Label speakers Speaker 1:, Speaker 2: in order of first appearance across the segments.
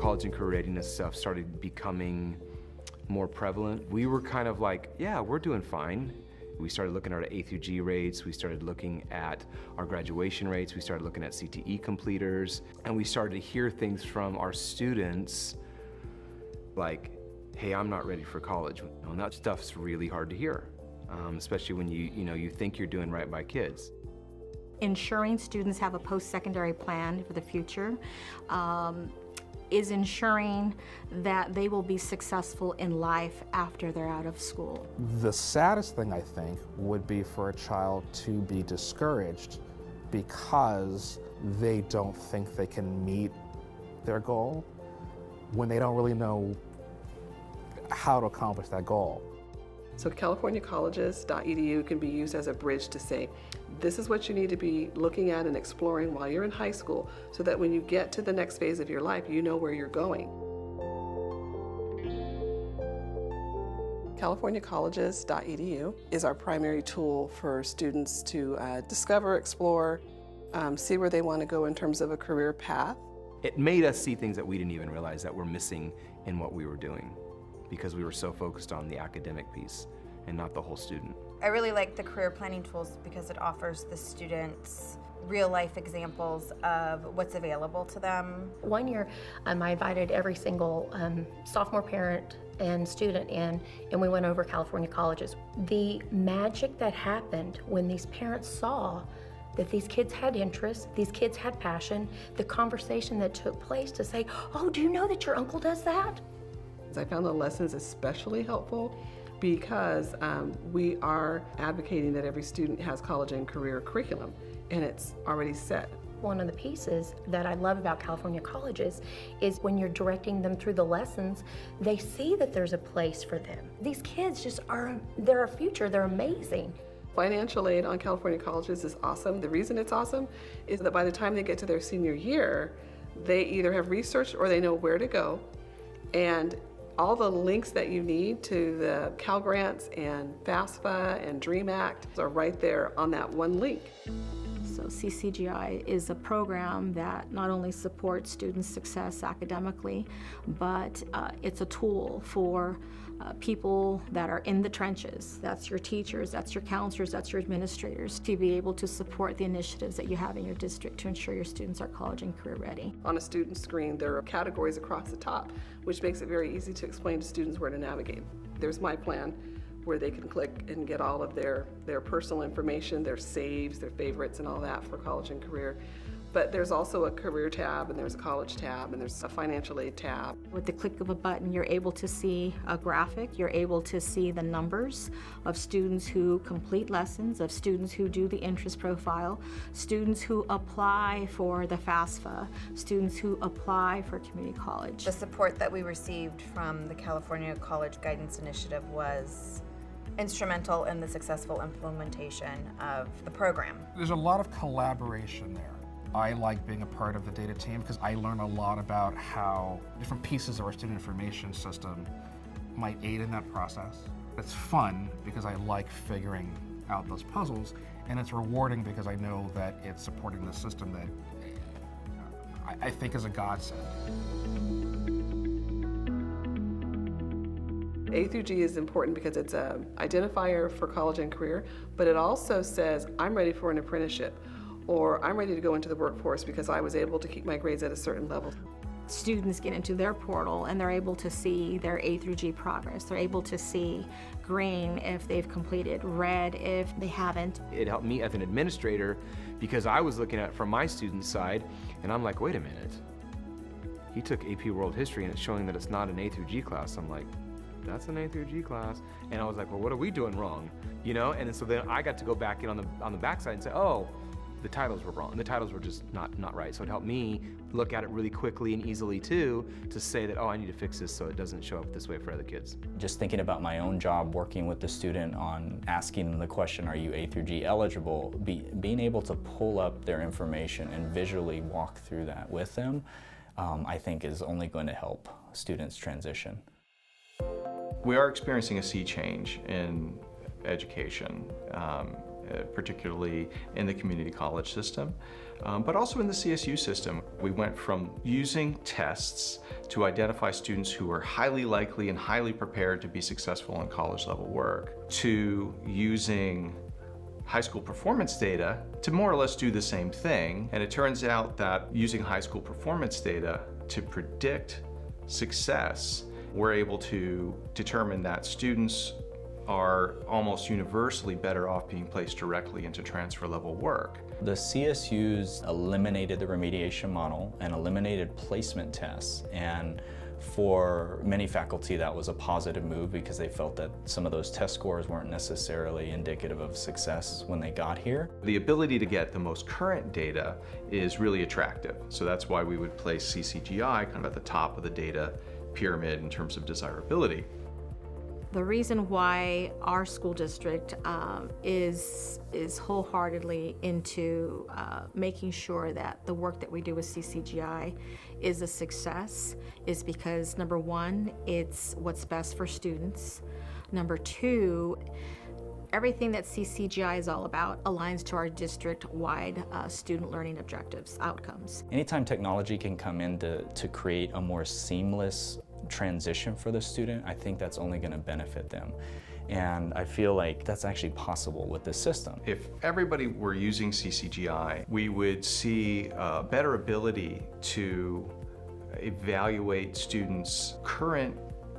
Speaker 1: college and career readiness stuff started becoming more prevalent, we were kind of like, yeah, we're doing fine. We started looking at our A through G rates, we started looking at our graduation rates, we started looking at CTE completers, and we started to hear things from our students like, hey, I'm not ready for college. And that stuff's really hard to hear, especially when you think you're doing right by kids.
Speaker 2: Ensuring students have a post-secondary plan for the future is ensuring that they will be successful in life after they're out of school.
Speaker 3: The saddest thing, I think, would be for a child to be discouraged because they don't think they can meet their goal when they don't really know how to accomplish that goal.
Speaker 4: So californiacolleges.edu can be used as a bridge to say, this is what you need to be looking at and exploring while you're in high school, so that when you get to the next phase of your life, you know where you're going. californiacolleges.edu is our primary tool for students to discover, explore, see where they want to go in terms of a career path.
Speaker 1: It made us see things that we didn't even realize that were missing in what we were doing, because we were so focused on the academic piece and not the whole student.
Speaker 5: I really like the career planning tools because it offers the students real life examples of what's available to them.
Speaker 6: One year, I invited every single sophomore parent and student in, and we went over California colleges. The magic that happened when these parents saw that these kids had interest, these kids had passion, the conversation that took place to say, oh, do you know that your uncle does that?
Speaker 4: I found the lessons especially helpful because we are advocating that every student has college and career curriculum, and it's already set.
Speaker 6: One of the pieces that I love about California colleges is when you're directing them through the lessons, they see that there's a place for them. These kids they're a future, they're amazing.
Speaker 4: Financial aid on California colleges is awesome. The reason it's awesome is that by the time they get to their senior year, they either have researched or they know where to go, and all the links that you need to the Cal Grants and FAFSA and DREAM Act are right there on that one link.
Speaker 2: So CCGI is a program that not only supports student success academically, but it's a tool for people that are in the trenches. That's your teachers, that's your counselors, that's your administrators, to be able to support the initiatives that you have in your district to ensure your students are college and career ready.
Speaker 4: On a student screen, there are categories across the top, which makes it very easy to explain to students where to navigate. There's my plan, where they can click and get all of their personal information, their saves, their favorites, and all that for college and career. But there's also a career tab, and there's a college tab, and there's a financial aid tab.
Speaker 2: With the click of a button, you're able to see a graphic, you're able to see the numbers of students who complete lessons, of students who do the interest profile, students who apply for the FAFSA, students who apply for community college.
Speaker 5: The support that we received from the California College Guidance Initiative was instrumental in the successful implementation of the program.
Speaker 3: There's a lot of collaboration there. I like being a part of the data team because I learn a lot about how different pieces of our student information system might aid in that process. It's fun because I like figuring out those puzzles, and it's rewarding because I know that it's supporting the system that I think is a godsend.
Speaker 4: A through G is important because it's an identifier for college and career, but it also says, I'm ready for an apprenticeship, or I'm ready to go into the workforce because I was able to keep my grades at a certain level.
Speaker 2: Students get into their portal and they're able to see their A through G progress. They're able to see green if they've completed, red if they haven't.
Speaker 1: It helped me as an administrator because I was looking at it from my student side, and I'm like, wait a minute. He took AP World History and it's showing that it's not an A through G class. I'm like, that's an A through G class. And I was like, well, what are we doing wrong? You know, and so then I got to go back in on the backside and say, oh, the titles were wrong. The titles were just not right. So it helped me look at it really quickly and easily too, to say that, oh, I need to fix this so it doesn't show up this way for other kids.
Speaker 7: Just thinking about my own job, working with the student on asking them the question, are you A through G eligible? Being able to pull up their information and visually walk through that with them, I think is only going to help students transition.
Speaker 8: We are experiencing a sea change in education. particularly in the community college system, but also in the CSU system. We went from using tests to identify students who are highly likely and highly prepared to be successful in college level work, to using high school performance data to more or less do the same thing. And it turns out that using high school performance data to predict success, we're able to determine that students are almost universally better off being placed directly into transfer level work.
Speaker 7: The CSUs eliminated the remediation model and eliminated placement tests, and for many faculty that was a positive move because they felt that some of those test scores weren't necessarily indicative of success when they got here.
Speaker 8: The ability to get the most current data is really attractive, so that's why we would place CCGI kind of at the top of the data pyramid in terms of desirability.
Speaker 2: The reason why our school district is wholeheartedly into making sure that the work that we do with CCGI is a success is because, number one, it's what's best for students. Number two, everything that CCGI is all about aligns to our district-wide student learning objectives, outcomes.
Speaker 7: Anytime technology can come in to create a more seamless transition for the student, I think that's only going to benefit them. And I feel like that's actually possible with this system.
Speaker 8: If everybody were using CCGI, we would see a better ability to evaluate students' current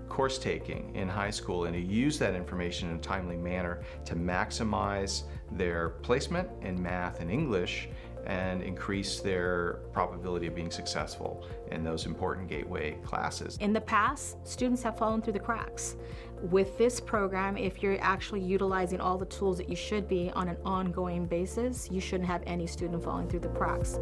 Speaker 8: course taking in high school and to use that information in a timely manner to maximize their placement in math and English and increase their probability of being successful in those important gateway classes.
Speaker 2: In the past, students have fallen through the cracks. With this program, if you're actually utilizing all the tools that you should be on an ongoing basis, you shouldn't have any student falling through the cracks.